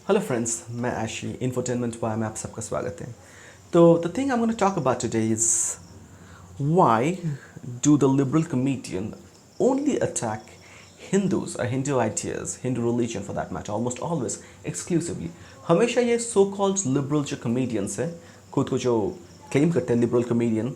Hello friends, मैं आशी infotainment Y में आप सबका स्वागत है। तो the thing I am gonna talk about today is why do the liberal comedian only attack Hindus or Hindu ideas, Hindu religion for that matter, almost always exclusively. हमेशा ये so called liberal जो comedians है, खुद को जो claim करते हैं liberal comedian,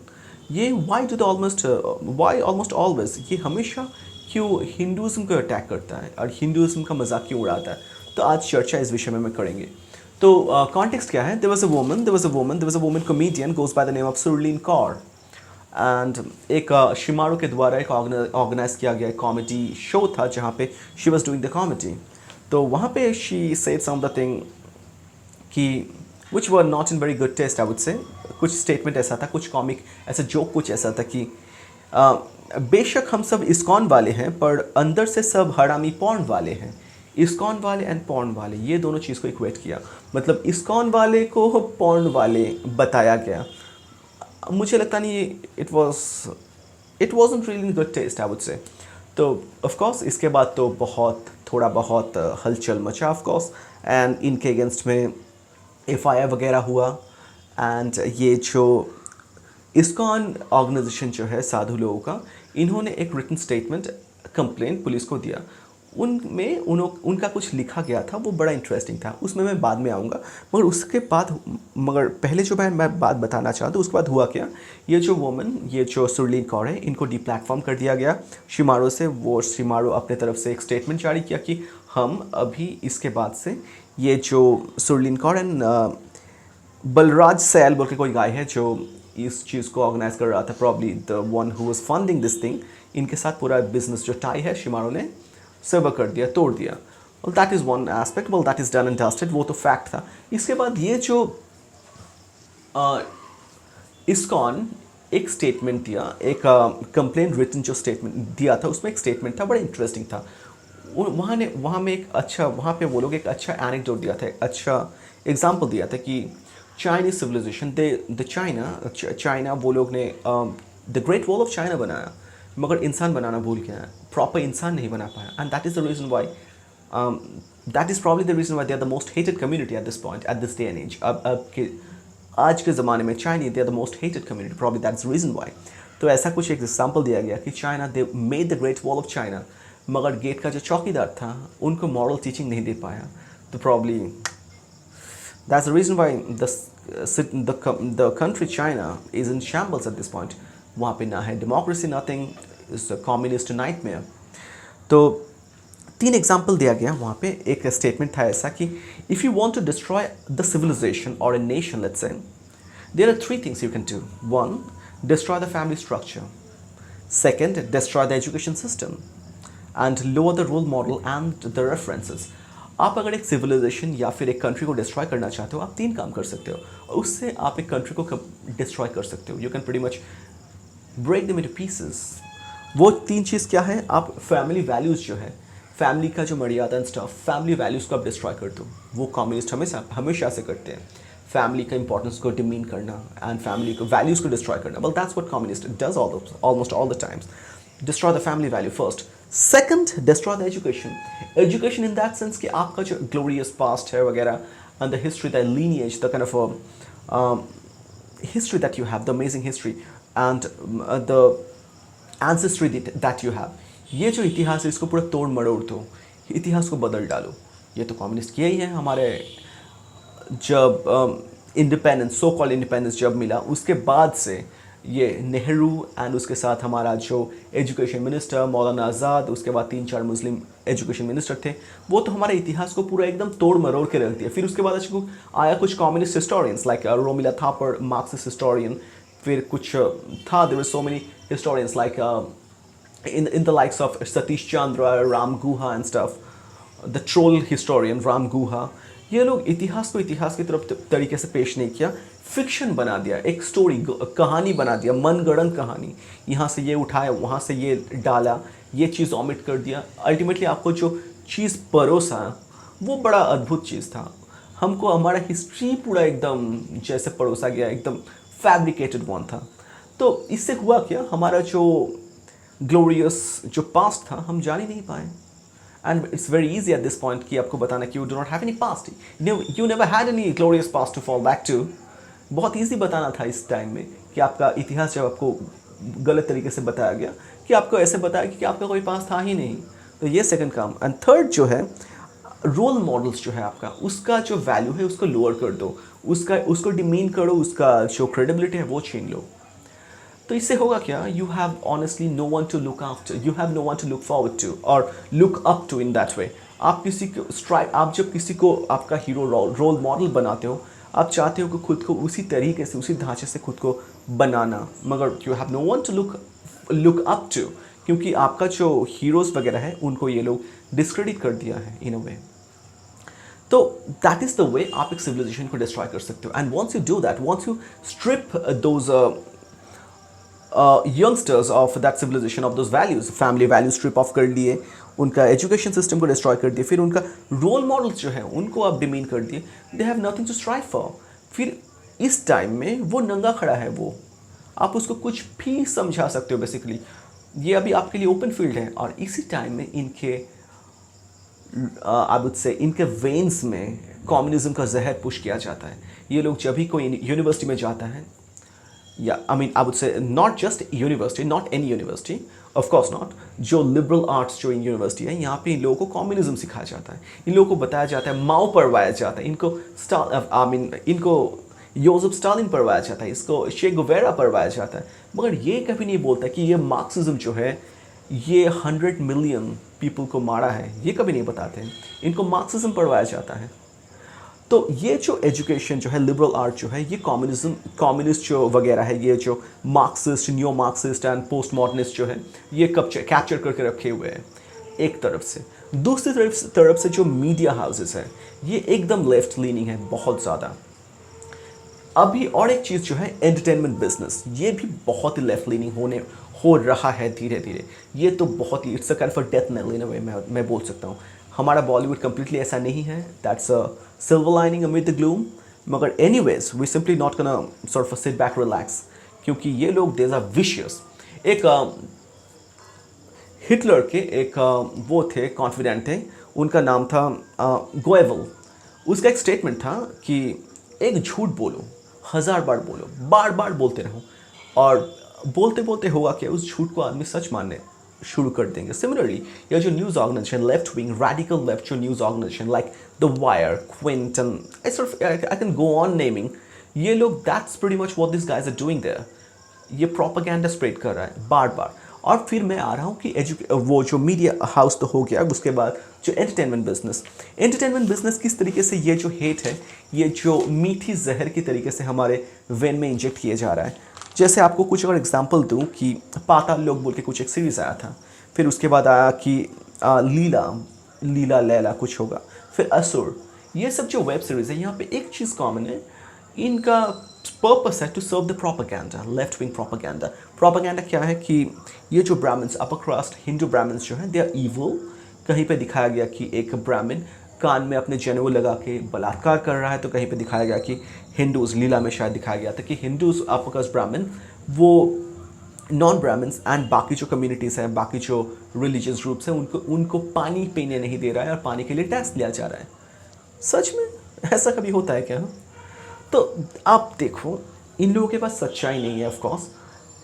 ये why almost always ये हमेशा क्यों हिंदुज़म को अटैक करता है और हिंदुज़म का मजाक क्यों उड़ाता है। तो आज चर्चा इस विषय में करेंगे। तो कॉन्टेक्स्ट क्या है? There was a woman comedian goes by the name of Surleen Kaur and एक शिमारू के द्वारा एक ऑर्गेनाइज किया गया कॉमेडी शो था जहाँ पे she was doing the comedy. तो वहाँ पे she said some the thing कि which were not in very good taste I would say. कुछ स्टेटमेंट ऐसा था, कुछ कॉमिक ऐसा जोक कुछ ऐसा था कि बेशक हम सब इस्कॉन वाले हैं पर अंदर से सब हरामी पॉर्न वाले हैं। इस्कॉन वाले एंड पॉर्न वाले, ये दोनों चीज़ को इक्वेट किया, मतलब इस्कॉन वाले को पॉर्न वाले बताया गया। मुझे लगता नहीं it wasn't really in good taste I would say. तो ऑफ कोर्स इसके बाद तो थोड़ा बहुत हलचल मचा ऑफ कोर्स एंड इनके अगेंस्ट में एफआईआर वगैरह हुआ। एंड ये जो इस्कॉन ऑर्गेनाइजेशन जो है साधु लोगों का, इन्होंने एक रिटन स्टेटमेंट कंप्लेंट पुलिस को दिया। उनमें उनका कुछ लिखा गया था, वो बड़ा इंटरेस्टिंग था, उसमें मैं बाद में आऊँगा। मगर पहले जो मैं बात बताना चाहता हूँ उसके बाद हुआ क्या। ये जो सुरलीन कौर है, इनको प्लेटफॉर्म कर दिया गया शिमारो से। वो शिमारो अपने तरफ से एक स्टेटमेंट जारी किया कि हम अभी इसके बाद से ये जो सुरलीन कौर एंड बलराज सैल बोल के कोई गाय है जो इस चीज़ को ऑर्गेनाइज कर रहा था, probably the one who was funding this thing, इनके साथ पूरा बिजनेस जो टाई है शिमारो ने सर्व कर दिया, तोड़ दिया। Well that is one aspect, well that is done and dusted, वो तो फैक्ट था। इसके बाद ये जो इस्कॉन एक स्टेटमेंट दिया, एक कंप्लेंट रिटन जो स्टेटमेंट दिया था, उसमें एक स्टेटमेंट था, बड़ा इंटरेस्टिंग था। वहाँ पे वो लोग एक अच्छा एनेक्डोट दिया था, एक अच्छा एग्जाम्पल दिया था कि चाइनीज सिविलाइजेशन चाइना वो लोग ने the Great Wall of China बनाया, मगर इंसान बनाना भूल गया, प्रॉपर इंसान नहीं बना पाया। And that is the reason why that is probably the reason why they are the most hated community at this point, at this day and age. आज के ज़माने में Chinese they are the most hated community, probably that's the reason why. तो ऐसा कुछ एक example दिया गया कि China they made the Great Wall of China, मगर गेट का जो चौकीदार था उनको मॉरल टीचिंग नहीं दे पाया। तो probably that's the reason why the country China is in shambles at this point. वहाँ पे ना है democracy, nothing, is a communist nightmare. तो 3 एग्जाम्पल दिया गया वहाँ पे। एक स्टेटमेंट था ऐसा कि if you want to destroy the civilisation और a nation, let's say, there are 3 things you can do. 1, destroy the family structure. 2nd, destroy the education system and lower the role model and the references. आप अगर एक civilisation या फिर एक country को destroy करना चाहते हो, आप 3 काम कर सकते हो और उससे आप एक कंट्री को डिस्ट्रॉय कर सकते हो। You can pretty much break them into pieces. वो 3 चीज़ क्या है? आप फैमिली वैल्यूज़ जो है, फैमिली का जो मर्यादा एंड स्टफ, फैमिली वैल्यूज़ को आप डिस्ट्रॉय कर दो। वो कम्युनिस्ट हमेशा से करते हैं, फैमिली का इंपॉर्टेंस को डिमीन करना एंड फैमिली को वैल्यूज़ को डिस्ट्रॉय करना। Well that's what communist does almost all the times. Destroy the family value first. Second, destroy the education in that sense कि आपका जो ग्लोरियस पास्ट है वगैरह and the history, the lineage, the kind of history that you have, the amazing history and the ancestry that you have, ये जो इतिहास है इसको पूरा तोड़ मरोड़ दो, इतिहास को बदल डालो। ये तो कम्युनिस्ट किया ही है। हमारे जब इंडिपेंडेंस, सो कॉल्ड इंडिपेंडेंस जब मिला, उसके बाद से ये नेहरू एंड उसके साथ हमारा जो एजुकेशन मिनिस्टर मौलाना आज़ाद, उसके बाद 3-4 मुस्लिम एजुकेशन मिनिस्टर थे, वो तो हमारे इतिहास को पूरा एकदम तोड़ मरोड़ के रख दिया। फिर उसके बाद आया कुछ communist historians like Romila Thapar, Marxist historian, फिर कुछ था, there were so many historians like in the likes of Satish Chandra, Ram Guha and stuff, the troll historian Ram Guha। ये लोग इतिहास को इतिहास की तरफ तरीके से पेश नहीं किया, फिक्शन बना दिया, एक स्टोरी, कहानी बना दिया, मनगढ़ंत कहानी। यहाँ से ये उठाया, वहाँ से ये डाला, ये चीज़ ऑमिट कर दिया। अल्टीमेटली आपको जो चीज़ परोसा वो बड़ा अद्भुत चीज़ था। हमको हमारा हिस्ट्री पूरा एकदम जैसे परोसा गया, एकदम फैब्रिकेटेड वन था। तो इससे हुआ क्या, हमारा जो ग्लोरियस जो पास्ट था हम जान ही नहीं पाए। And it's very easy at this point कि आपको बताना कि you do not have any past, you never had any glorious past to fall back to. बहुत ईजी बताना था इस टाइम में कि आपका इतिहास जब आपको गलत तरीके से बताया गया कि आपको ऐसे बताया कि आपका कोई पास था ही नहीं। तो ये सेकंड काम। एंड थर्ड जो है, रोल मॉडल्स जो है आपका, उसका जो वैल्यू है उसको लोअर कर दो, उसको डिमीन करो, उसका जो क्रेडिबिलिटी है वो छीन लो। तो इससे होगा क्या, you have honestly no one to look after, you have no one to look forward to और look up to in that way. आप किसी को आप जब किसी को आपका हीरो रोल मॉडल बनाते हो, आप चाहते हो कि खुद को उसी तरीके से, उसी ढांचे से खुद को बनाना, मगर you have no one to look up to, क्योंकि आपका जो हीरोज़ वगैरह है उनको ये लोग डिस्क्रेडिट कर दिया है इन अ वे। तो दैट इज़ द वे आप एक सिविलाइजेशन को डिस्ट्रॉय कर सकते हो। And once you do that, once you strip those youngsters of that civilization of those values, family values strip off कर दिए, उनका एजुकेशन सिस्टम को डिस्ट्रॉय कर दिए, फिर उनका रोल मॉडल्स जो है उनको आप डिमीन कर दिए, they have nothing to strive for. फिर इस टाइम में वो नंगा खड़ा है, वो आप उसको कुछ भी समझा सकते हो बेसिकली। ये अभी आपके लिए ओपन फील्ड है। और इसी टाइम में इनके आई वुड से इनके वेन्स में कम्युनिज्म का जहर पुश किया जाता है। ये लोग जब भी कोई यूनिवर्सिटी में जाता है, या आई मीन आई वुड से not just university, not any university, of course not, जो लिबरल आर्ट्स जो यूनिवर्सिटी है, यहाँ पे इन लोगों को कम्युनिज्म सिखाया जाता है, इन लोगों को बताया जाता है, माओ पढ़वाया जाता है, इनको योसेफ स्टालिन पढ़वाया जाता है, इसको चे गुवेरा पढ़वाया जाता है। मगर ये कभी नहीं बोलता कि ये मार्क्सिज्म जो है ये 100 मिलियन पीपल को मारा है, ये कभी नहीं बताते हैं। इनको मार्क्सिज्म पढ़वाया जाता है। तो ये जो एजुकेशन जो है, लिबरल आर्ट जो है, ये कम्युनिस्ट जो वगैरह है, ये जो Marxist, न्यो Marxist and post modernist जो है, ये कैप्चर करके रखे हुए हैं एक तरफ से। दूसरी तरफ से जो मीडिया हाउसेस है, ये एकदम लेफ्ट लीनिंग है बहुत ज़्यादा। अभी और एक चीज़ जो है, एंटरटेनमेंट बिजनेस, ये भी बहुत ही लेफ्ट लीनिंग हो रहा है धीरे धीरे। ये तो बहुत ही, it's a kind of death nail in a way, मैं बोल सकता हूँ। हमारा बॉलीवुड कंप्लीटली ऐसा नहीं है, that's a silver lining amid the gloom. मगर anyways we simply not gonna sort of sit back relax, क्योंकि ये लोग देयर आर विशियस। एक हिटलर के एक वो थे, कॉन्फिडेंट थे, उनका नाम था गोएबल। उसका एक स्टेटमेंट था कि एक झूठ बोलो, 1000 बार बोलो, बार बार बोलते रहो, और बोलते बोलते होगा क्या, उस झूठ को आदमी सच मानने शुरू कर देंगे। सिमिलरली ये जो news organisation, left wing, radical left जो news organisation like the Wire, Quint and I can go on naming, ये लोग, that's pretty much what this guys are doing there. ये प्रोपेगेंडा स्प्रेड कर रहा है बार बार। और फिर मैं आ रहा हूँ कि वो जो मीडिया हाउस तो हो गया, उसके बाद जो एंटरटेनमेंट बिजनेस किस तरीके से ये जो हेट है, ये जो मीठी जहर की तरीके से हमारे वेन में इंजेक्ट किए जा रहा है। जैसे आपको कुछ अगर एग्जांपल दूं कि पाताल लोक बोल के कुछ एक सीरीज़ आया था, फिर उसके बाद आया कि लीला लैला कुछ होगा, फिर असुर, ये सब जो वेब सीरीज़ है, यहाँ पे एक चीज़ कॉमन है, इनका पर्पस है to serve the propaganda, left wing propaganda. Propaganda क्या है कि ये जो ब्राह्मण्स, अपर कास्ट हिंदू ब्राह्मण्स जो हैं, दे आर इविल। कहीं पे दिखाया गया कि एक ब्राह्मण कान में अपने जनेऊ लगा के बलात्कार कर रहा है, तो कहीं पे दिखाया गया कि हिंदूज़, लीला में शायद दिखाया गया था कि हिंदूज़, अपर कास्ट ब्राह्मण, वो नॉन ब्राह्मण्स एंड बाकी जो कम्युनिटीज़ हैं, बाकी जो रिलीजियस ग्रुप्स हैं, उनको पानी पीने नहीं दे रहा है और पानी के लिए टैक्स लिया जा रहा है। सच में ऐसा कभी होता है क्या? तो आप देखो, इन लोगों के पास सच्चाई नहीं है ऑफ कोर्स,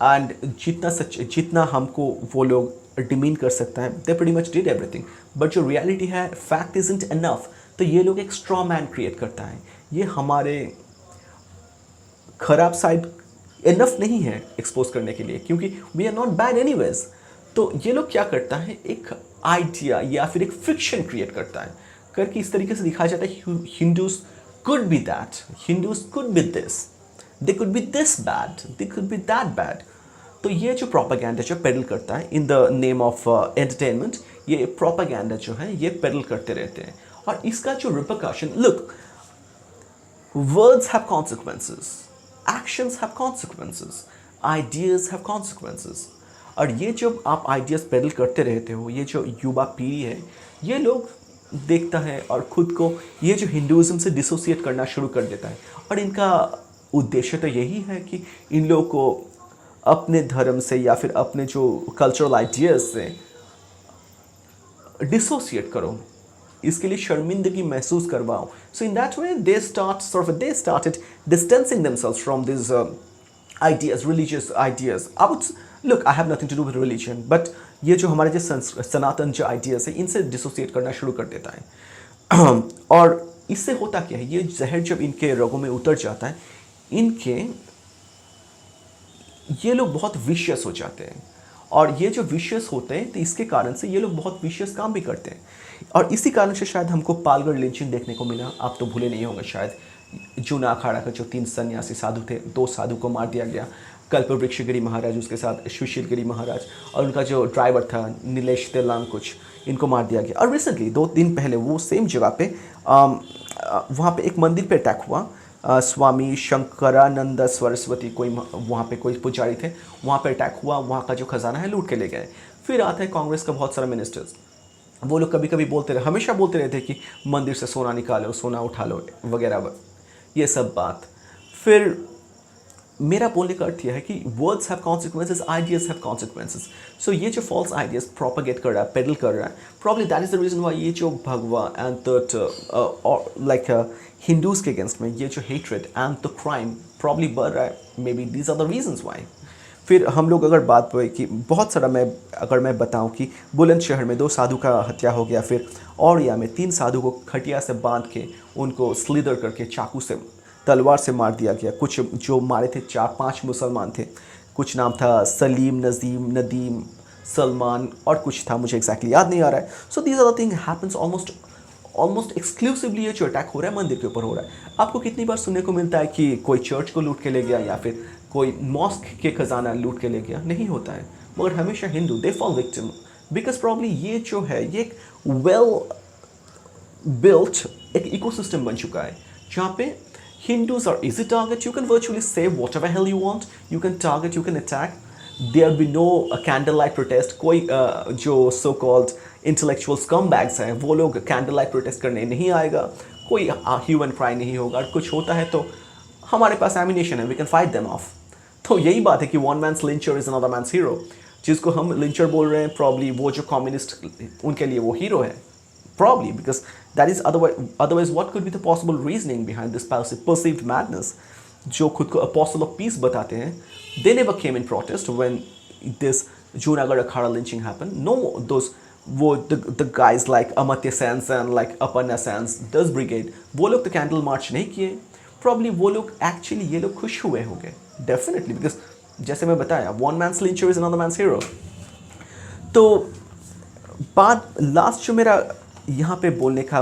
एंड जितना हमको वो लोग डिमीन कर सकता है, they pretty much did everything. But जो रियलिटी है, फैक्ट इजंट इनफ, तो ये लोग एक स्ट्रॉ मैन क्रिएट करता है। ये हमारे खराब साइड इनफ नहीं है एक्सपोज करने के लिए, क्योंकि we are not bad anyways. तो ये लोग क्या करता है, एक आइडिया या फिर एक फिक्शन क्रिएट करता है, करके इस तरीके से दिखाया जाता है Hindus could be that, Hindus could be this, they could be this bad, they could be that bad. तो ये जो प्रोपेगेंडा जो पेडल करता है in the name of entertainment, ये प्रोपेगेंडा जो है ये पेडल करते रहते हैं। और इसका जो repercussion, look, words have consequences, actions have consequences, ideas have consequences. और ये जो आप आइडियाज पेडल करते रहते हो, ये जो युवा पीढ़ी है, ये लोग देखता है और खुद को ये जो हिंदुज़म से डिसोसिएट करना शुरू कर देता है। और इनका उद्देश्य तो यही है कि इन लोगों को अपने धर्म से या फिर अपने जो कल्चरल आइडियाज़ से डिसोसिएट करो, इसके लिए शर्मिंदगी महसूस करवाओ. So in that way they started distancing themselves from these ideas, religious ideas. Look, I have nothing to do with religion, but ये जो हमारे जो सनातन जो ideas है, इनसे डिसोसिएट करना शुरू कर देता है. और इससे होता क्या है, ये जहर जब इनके रगों में उतर जाता है, ये लोग बहुत विशियस हो जाते हैं. और ये जो विशियस होते हैं, तो इसके कारण से ये लोग बहुत विशियस काम भी करते हैं. और इसी कारण से शायद हमको पालगढ़ लिंचिंग देखने को मिला. आप तो भूले नहीं होंगे शायद, जूना अखाड़ा का जो 3 सन्यासी साधु थे, 2 साधु को मार दिया गया. कल्पवृक्षगिरी महाराज, उसके साथ सुशीलगिरी महाराज, और उनका जो ड्राइवर था नीलेश तेलांग कुछ, इनको मार दिया गया. और रिसेंटली 2 दिन पहले वो सेम जगह पे वहाँ पे एक मंदिर पे अटैक हुआ. स्वामी शंकरानंद सरस्वती कोई वहाँ पे कोई पुजारी थे, वहाँ पे अटैक हुआ. वहाँ का जो खजाना है लूट के ले गए. फिर आता है कांग्रेस का बहुत सारा मिनिस्टर्स, वो लोग कभी कभी बोलते रहे, हमेशा बोलते रहते कि मंदिर से सोना निकालो, सोना उठा लो वगैरह, ये सब बात. फिर मेरा बोलने का अर्थ यह है कि words have consequences, ideas have consequences. So ये जो फॉल्स आइडियाज प्रोपेगेट कर रहा है, पेडल कर रहा है, probably that is the reason why ये जो भगवा एंड दैट लाइक हिंदूज के अगेंस्ट में ये जो hatred and the crime probably बढ़ रहा है. Maybe these are the reasons why. फिर हम लोग अगर बात पे कि बहुत सारा अगर मैं बताऊं कि बुलंदशहर में 2 साधु का हत्या हो गया, फिर औरिया में 3 साधु को खटिया से बांध के उनको स्लिदर करके चाकू से तलवार से मार दिया गया. कुछ जो मारे थे 4-5 मुसलमान थे, कुछ नाम था सलीम, नज़ीम, नदीम, सलमान और कुछ था, मुझे एग्जैक्टली याद नहीं आ रहा है. So these are the thing happens almost exclusively. ये जो अटैक हो रहा है मंदिर के ऊपर हो रहा है. आपको कितनी बार सुनने को मिलता है कि कोई चर्च को लूट के ले गया या फिर कोई मॉस्क के खजाना लूट के ले गया? नहीं होता है. मगर हमेशा Hindu they fall victim, because probably ये जो है ये एक वेल बिल्ट एक इकोसिस्टम बन चुका है जहाँ पे Hindus are easy target. You can virtually say whatever hell you want. You can target, you can attack. There'll be no candlelight protest. कोई जो so called intellectual scumbags हैं, वो लोग candlelight protest करने नहीं आएगा. कोई hue and cry नहीं होगा. कुछ होता है तो हमारे पास ammunition है, we can fight them off. तो यही बात है कि one man's lyncher is another man's hero. जिसको हम lyncher बोल रहे हैं, probably वो जो communist उनके लिए वो hero है. Probably because that is otherwise what could be the possible reasoning behind this perceived madness? जो खुद को apostle of peace बताते हैं, they never came in protest when this Junagadh Akhada lynching happened. No, the guys like Amartya Sen and like Aparna Sen's, this brigade, वो लोग तो candle march नहीं किए. Probably वो लोग actually ये लोग खुश हुए होंगे. Definitely because जैसे मैं बताया, one man's lyncher is another man's hero. तो बात लास्ट जो मेरा यहाँ पे बोलने का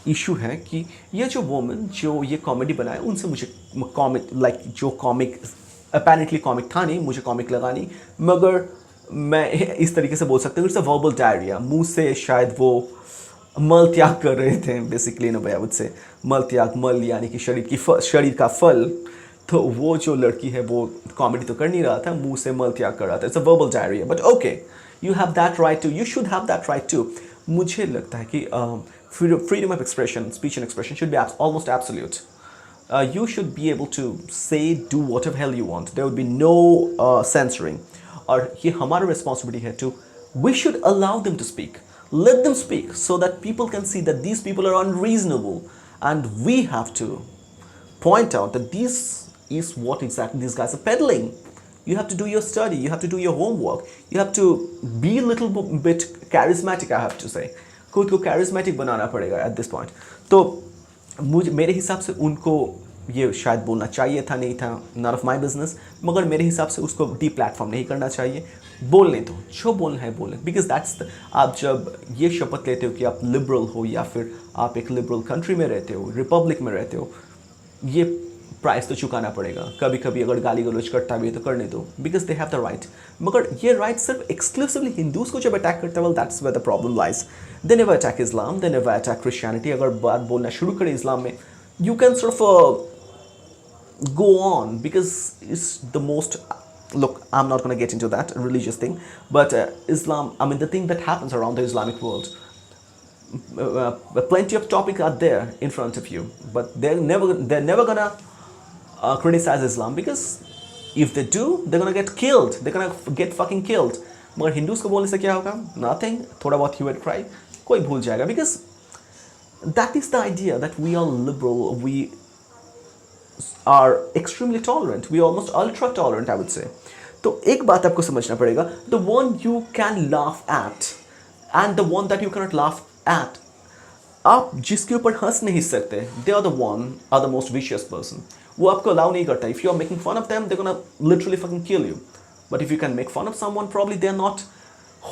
इशू है कि ये जो वोमन जो ये कॉमेडी बनाए, उनसे मुझे कॉमिक लाइक जो कॉमिक अपेरेंटली कॉमिक था नहीं, मुझे कॉमिक लगा नहीं, मगर मैं इस तरीके से बोल सकता हूँ इट्स अ वर्बल डायरिया. मुंह से शायद वो मल त्याग कर रहे थे बेसिकली ना भैया, मुझसे मल त्याग, मल यानी कि शरीर का फल. तो वो जो लड़की है वो कॉमेडी तो कर नहीं रहा था, मुंह से मल त्याग कर रहा था. It's a verbal diarrhoea, but okay, you have that right to, you should have that right to. मुझे लगता है कि freedom of expression, speech and expression should be almost absolute. You should be able to say, do whatever hell you want. There would be no censoring. और ये हमारा responsibility है to, we should allow them to speak. Let them speak so that people can see that these people are unreasonable. And we have to point out that this is what exactly these guys are peddling. You have to do your study, you have to do your homework, you have to be a little bit charismatic, I have to say. खुद को charismatic बनाना पड़ेगा at this point. तो मेरे हिसाब से उनको ये शायद बोलना चाहिए था, नहीं था, none of my business, मगर मेरे हिसाब से उसको de-platform नहीं करना चाहिए. बोलने दो, जो बोलना है बोलें, because that's the, आप जब ये शपथ लेते हो कि आप liberal हो या फिर आप एक liberal country में रहते हो, republic में रहते हो, ये प्राइस तो चुकाना पड़ेगा. कभी कभी अगर गाली गलौज करता भी है तो करने दो, because they have the right. मगर ये राइट सिर्फ एक्सक्लूसिवली हिंदूज को जब अटैक करता है, well that's where the problem lies. They never attack Islam, they never attack Christianity. अगर बात बोलना शुरू करें इस्लाम में, you can sort of go on because it's the most, look, I'm not going to get into that religious thing, but Islam, I mean the thing that happens around the Islamic world, plenty of topics are there in front of you, but they're never gonna criticize Islam, because if they do, they're gonna get killed. They're gonna get fucking killed. मगर Hindus को बोलने से क्या होगा? Nothing, थोड़ा बहुत hue and cry, कोई भूल जाएगा. Because that is the idea that we are liberal, we are extremely tolerant, we almost ultra tolerant I would say. तो एक बात आपको समझना पड़ेगा, the one you can laugh at and the one that you cannot laugh at, आप जिसके ऊपर हंस नहीं सकते, they are the one are the most vicious person. वो आपको अलाउ नहीं करता. If you are making fun of them, they gonna literally fucking kill you. But if you can make fun of someone, probably they are not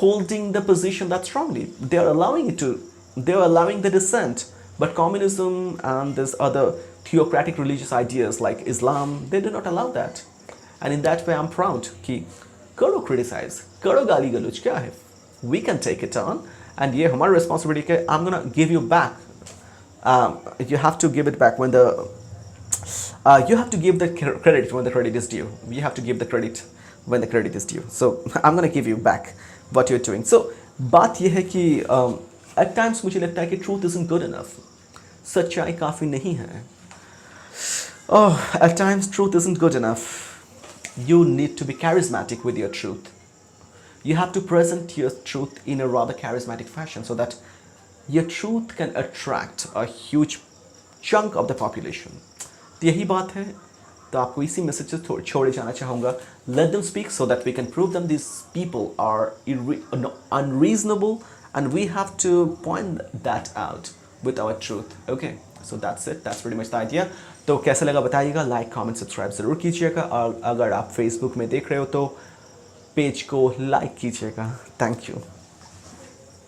holding the position that strongly. They are allowing it to, they are allowing the dissent. But communism and this other theocratic religious ideas like Islam, they do not allow that. And in that way, I'm proud कि करो criticize, करो गाली गलौज, क्या है? We can take it on, and ये हमारी responsibility है. I'm gonna give you back. You have to give it back when the you have to give the credit when the credit is due. We have to give the credit when the credit is due. So I'm gonna give you back what you're doing. So बात ये है कि at times मुझे लगता है कि truth isn't good enough. सच्चाई काफ़ी नहीं है. Oh, at times truth isn't good enough. You need to be charismatic with your truth. You have to present your truth in a rather charismatic fashion so that your truth can attract a huge chunk of the population. तो यही बात है. तो आपको इसी message से छोड़े जाना चाहूँगा. Let them speak so that we can prove them these people are unreasonable, and we have to point that out with our truth. Okay, so that's it. That's pretty much the idea. तो कैसा लगा बताइएगा. Like, comment, subscribe ज़रूर कीजिएगा. और अगर आप Facebook में देख रहे हो तो पेज को लाइक कीजिएगा. Thank you.